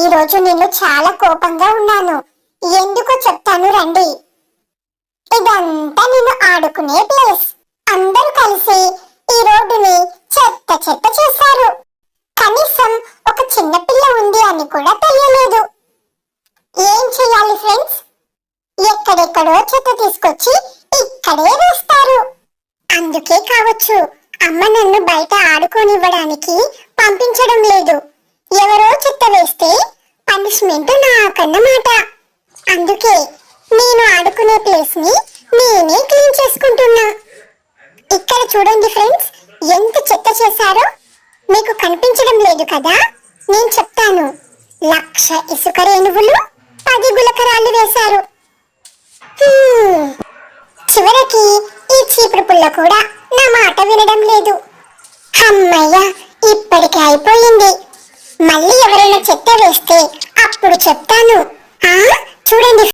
ఈ రోజు నేను చాలా కోపంగా ఉన్నాను. ఎందుకో చెప్తాను రండి. ఇదంతా నేను ఆడుకునే ప్లేస్. అందరూ కలిసి ఈ రోడ్డుని చెత్త చెత్త చేశారు. కనీసం ఒక చిన్న పిల్ల ఉంది అని కూడా తెలియలేదు. ఏం చెయ్యాలి ఫ్రెండ్స్? ఎక్కడెక్కడో చెత్త తీసుకొచ్చి ఇక్కడే వేస్తారు. అందుకే కావచ్చు అమ్మ నన్ను బయట ఆడుకోనివ్వడానికి పంపించడం లేదు. ఎవరో చెత్త వేస్తే పనిష్మెంట్ నాకన్నమాట. అందుకే నేను ఆడుకునే ప్లేస్ ని నేనే క్లీన్ చేసుకుంటున్నా. ఇక్కడ చూడండి ఫ్రెండ్స్, ఎంత చెత్త చేశారో. మీకు కనిపించడం లేదు కదా, నేను చెప్తాను. 1,00,000 ఇసుక రేణువులు 10 గులకరాళ్ళు వేశారు. చివరికి ఈ చీపురు పుల్ల కూడా నా మాట వినడం లేదు. అమ్మయ్య, ఇప్పటికే అయిపోయింది. మళ్ళీ ఎవరైనా చెత్త వేస్తే అప్పుడు చెప్తాను. చూడండి.